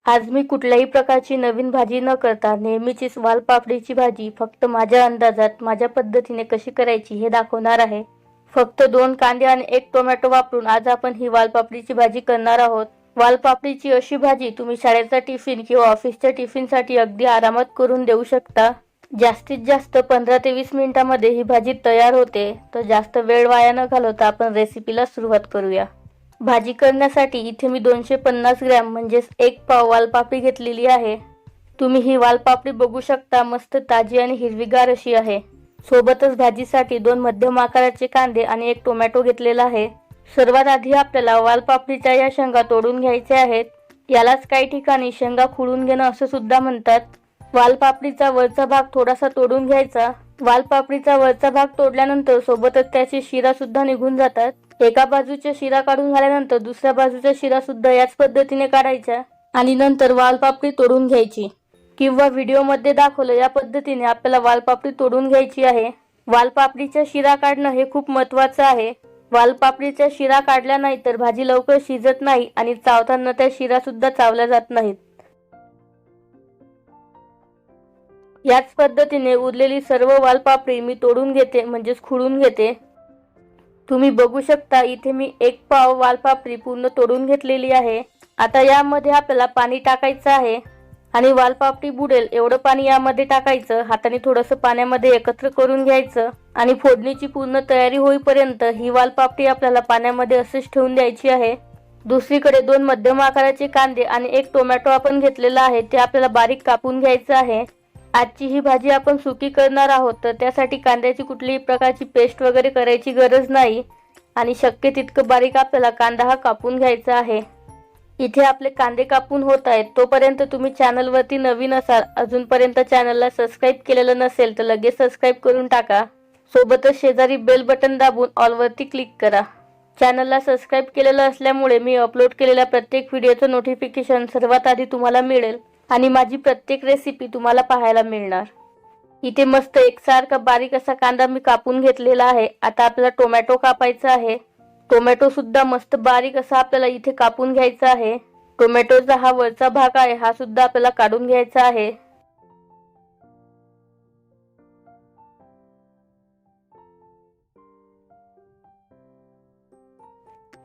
आज मी कुठल्याही प्रकारची नवीन भाजी न करता नेहमीचीच वालपापडीची भाजी फक्त माझ्या अंदाजात माझ्या पद्धतीने कशी करायची हे दाखवणार आहे। फक्त 2 कांदे आणि 1 टोमॅटो वापरून आज आपण ही वालपापडीची भाजी करणार आहोत। वालपापडीची अशी भाजी तुम्ही शाळेचा टिफिन किंवा ऑफिसच्या टिफिनसाठी अगदी आरामात करून देऊ शकता। जास्तीत जास्त 15 ते 20 मिनिटांमध्ये ही भाजी तयार होते। तर जास्त वेळ वाया न घालवता आपण रेसिपीला सुरुवात करूया। भाजी करण्यासाठी इथे मी 250 ग्रॅम म्हणजेच 1 पाव वालपापडी घेतलेली आहे। तुम्ही ही वालपापडी बघू शकता, मस्त ताजी आणि हिरवीगार अशी आहे। सोबतच भाजीसाठी 2 मध्यम आकाराचे कांदे आणि 1 टोमॅटो घेतलेला आहे। सर्वात आधी आपल्याला वालपापडीच्या या शेंगा तोडून घ्यायच्या आहेत। यालाच काही ठिकाणी शेंगा खुडून घेणं असं सुद्धा म्हणतात। वालपापडीचा वरचा भाग थोडासा तोडून घ्यायचा। वालपापडीचा वरचा भाग तोडल्यानंतर सोबतच त्याचे शिरा सुद्धा निघून जातात। एका बाजूच्या शिरा काढून झाल्यानंतर दुसऱ्या बाजूच्या शिरा सुद्धा याच पद्धतीने काढायचा आणि नंतर वालपापडी तोडून घ्यायची, किंवा व्हिडिओमध्ये दाखवलं या पद्धतीने आपल्याला वालपापडी तोडून घ्यायची आहे। वालपापडीचा शिरा काढणं हे खूप महत्त्वाचं आहे। वालपापडीचा शिरा काढला नाही तर भाजी लवकर शिजत नाही आणि चावताना त्या शिरा सुद्धा चावल्या जात नाहीत। याच पद्धतीने उरलेली सर्व वालपापडी मी तोडून घेते, म्हणजेच खुडून घेते। तुम्ही बघू शकता इथे मी 1 पाव वालपापडी पूर्ण तोडून घेतलेली आहे। आता यामध्ये आपल्याला पाणी टाकायचं आहे आणि वालपापडी बुडेल एवढं पाणी यामध्ये टाकायचं। हाताने थोडंसं पाण्यामध्ये एकत्र करून घ्यायचं आणि फोडणीची पूर्ण तयारी होईपर्यंत ही वालपापडी आपल्याला पाण्यामध्ये असेच ठेवून द्यायची आहे। दुसरीकडे 2 मध्यम आकाराचे कांदे आणि 1 टोमॅटो आपण घेतलेला आहे, ते आपल्याला बारीक कापून घ्यायचं आहे। आजची ही भाजी आपण सुकी करणार आहोत, तर त्यासाठी कांद्याची कुठलीही प्रकारची पेस्ट वगैरे करायची गरज नाही आणि शक्य तितकं बारीक आपल्याला कांदा हा कापून घ्यायचा आहे। इथे आपले कांदे कापून होत आहेत, तोपर्यंत तुम्ही चॅनलवरती नवीन असाल, अजूनपर्यंत चॅनलला सबस्क्राईब केलेलं नसेल तर लगेच सबस्क्राईब करून टाका। सोबतच शेजारी बेल बटन दाबून ऑलवरती क्लिक करा। चॅनलला सबस्क्राईब केलेलं असल्यामुळे मी अपलोड केलेल्या प्रत्येक व्हिडिओचं नोटिफिकेशन सर्वात आधी तुम्हाला मिळेल आणि माझी प्रत्येक रेसिपी तुम्हाला पाहायला मिळणार। इथे मस्त एकसारखा बारीक असा कांदा मी कापून घेतलेला आहे। आता आपल्याला टोमॅटो कापायचा आहे। टोमॅटो सुद्धा मस्त बारीक असा आपल्याला इथे कापून घ्यायचा आहे। टोमॅटोचा हा वरचा भाग आहे, हा सुद्धा आपल्याला काढून घ्यायचा आहे।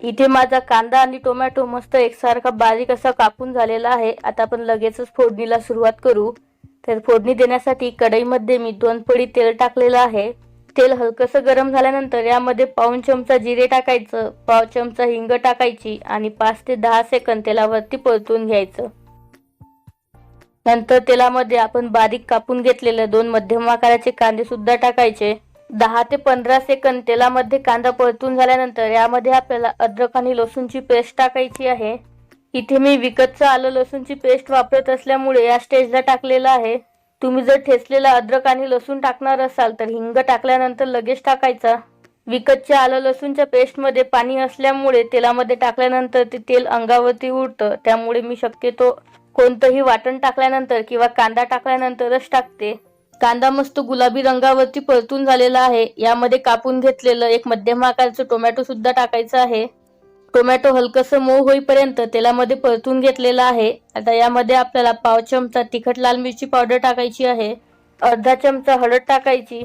इथे माझा कांदा आणि टोमॅटो मस्त एकसारखा बारीक असा कापून झालेला आहे। आता आपण लगेचच फोडणीला सुरुवात करू। तर फोडणी देण्यासाठी कढईमध्ये मी 2 पळी तेल टाकलेलं आहे। तेल हलकसं गरम झाल्यानंतर यामध्ये पाऊण चमचा जिरे टाकायचं, पाव चमचा हिंग टाकायची आणि 5 ते 10 सेकंद तेलावरती परतून घ्यायचं। नंतर तेलामध्ये आपण बारीक कापून घेतलेले 2 मध्यम आकाराचे कांदे सुद्धा टाकायचे। 10 ते 15 सेकंद तेलामध्ये कांदा परतून झाल्यानंतर यामध्ये आपल्याला अद्रक आणि लसूणची पेस्ट टाकायची आहे। इथे मी विकतचं आलं लसूणची पेस्ट वापरत असल्यामुळे या स्टेजला टाकलेलं आहे। तुम्ही जर ठेचलेला अद्रक आणि लसूण टाकणार असाल तर हिंग टाकल्यानंतर लगेच टाकायचा। विकतच्या आलं लसूणच्या पेस्टमध्ये पाणी असल्यामुळे तेलामध्ये टाकल्यानंतर ते तेल अंगावरती उडतं, त्यामुळे मी शक्यतो कोणतंही वाटण टाकल्यानंतर किंवा कांदा टाकल्यानंतरच टाकते। कांदा मस्त गुलाबी रंगावरती परतून झालेला आहे। यामध्ये कापून घेतलेलं 1 मध्यम आकाराचं टोमॅटो सुद्धा टाकायचं आहे। टोमॅटो हलकसं मऊ होईपर्यंत तेलामध्ये परतून घेतलेला आहे। आता यामध्ये आपल्याला पाव चमचा तिखट लाल मिरची पावडर टाकायची आहे, अर्धा चमचा हळद टाकायची,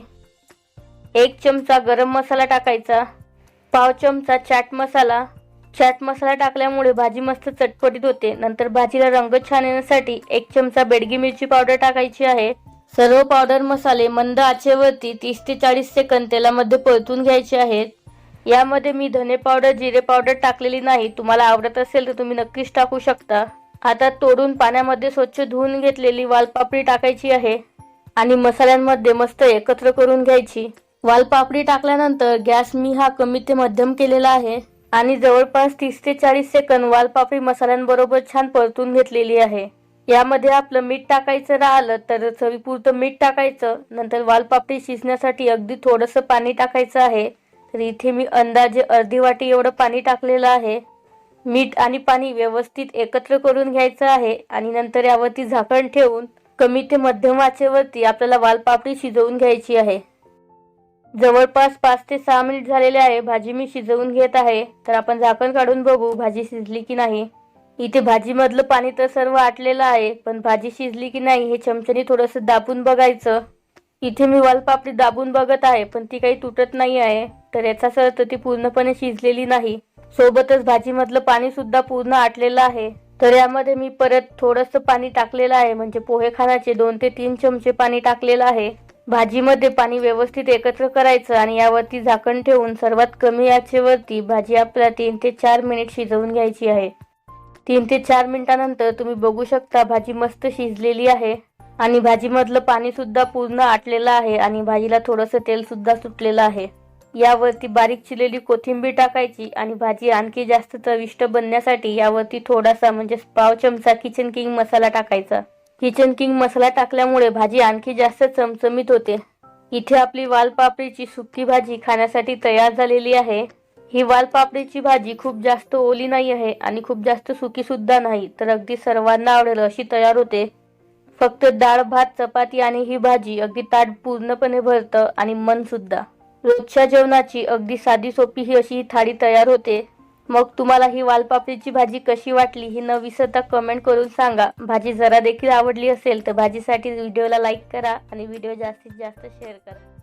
1 चमचा गरम मसाला टाकायचा, पाव चमचा चाट मसाला। चाट मसाला टाकल्यामुळे भाजी मस्त चटपटीत होते। नंतर भाजीला रंग छान येण्यासाठी 1 चमचा बेडगी मिरची पावडर टाकायची आहे। सर्व पावडर मसाले मंद आचेवरती 30 ते 40 सेकंद तेलामध्ये परतून घ्यायचे आहेत। यामध्ये मी धने पावडर, जिरे पावडर टाकलेली नाही, तुम्हाला आवडत असेल तर तुम्ही नक्कीच टाकू शकता। आता तोडून पाण्यामध्ये स्वच्छ धुवून घेतलेली वालपापडी टाकायची आहे आणि मसाल्यांमध्ये मस्त एकत्र करून घ्यायची। वालपापडी टाकल्यानंतर गॅस मी हा कमी ते मध्यम केलेला आहे आणि जवळपास 30 ते 40 सेकंद वालपापडी मसाल्यांबरोबर छान परतून घेतलेली आहे। यामध्ये आपलं मीठ टाकायचं राहिलं तर चवीपुरतं मीठ टाकायचं। नंतर वालपापडी शिजण्यासाठी अगदी थोडंसं पाणी टाकायचं आहे। तर इथे मी अंदाजे अर्धी वाटी एवढं पाणी टाकलेलं आहे। मीठ आणि पाणी व्यवस्थित एकत्र करून घ्यायचं आहे आणि नंतर यावरती झाकण ठेवून कमी ते मध्यम आचेवरती आपल्याला वालपापडी शिजवून घ्यायची आहे। जवळपास 5 ते 6 मिनिट झालेले आहे। भाजी मी शिजवून घेत आहे। तर आपण झाकण काढून बघू भाजी शिजली की नाही। इथे भाजीमधलं पाणी तर सर्व आटलेलं आहे, पण भाजी शिजली की नाही हे चमच्याने थोडंसं दाबून बघायचं. इथे मी वालपापडी दाबून बघत आहे, पण ती काही तुटत नाही आहे, तर याचाच अर्थ ती पूर्णपणे शिजलेली नाही. सोबतच भाजीमधलं पाणी सुद्धा पूर्ण आटलेलं आहे. तर यामध्ये मी परत थोडंसं पाणी टाकलेलं आहे, म्हणजे पोहे खाण्याचे 2 ते 3 चमचे पाणी टाकलेलं आहे. भाजीमध्ये पाणी व्यवस्थित एकत्र करायचं आणि यावरती झाकण ठेवून सर्वात कमी आचेवरती भाजी आपल्याला 3 ते 4 मिनिट शिजवून घ्यायची आहे. 3 ते 4 मिनिटानंतर तुम्ही बघू शकता भाजी मस्त शिजलेली आहे आणि भाजीमधलं पाणी सुद्धा पूर्ण आटलेलं आहे आणि भाजीला थोडंसं तेल सुद्धा सुटलेलं आहे. यावरती बारीक चिरलेली कोथिंबीर टाकायची आणि भाजी आणखी जास्त चविष्ट बनण्यासाठी यावरती थोडासा म्हणजे पाव चमचा किचन किंग मसाला टाकायचा. किचन किंग मसाला टाकल्यामुळे भाजी आणखी जास्त चमचमीत होते. इथे आपली वालपापडीची सुकी भाजी खाण्यासाठी तयार झालेली आहे. ही वालपापडीची भाजी खूप जास्त ओली नाही आहे आणि खूप जास्त सुकी सुद्धा नाही, तर अगदी सर्वांना आवडेल अशी तयार होते. फक्त डाळ भात चपाती आणि ही भाजी अगदी ताट पूर्णपणे भरतं आणि मन सुद्धा. रोजच्या जेवणाची अगदी साधी सोपी ही अशी थाळी तयार होते. मग तुम्हाला ही वालपापडीची भाजी कशी वाटली ही न विसरता कमेंट करून सांगा. भाजी जरा देखील आवडली असेल तर भाजीसाठी व्हिडिओला लाईक करा आणि व्हिडिओ जास्तीत जास्त शेअर करा.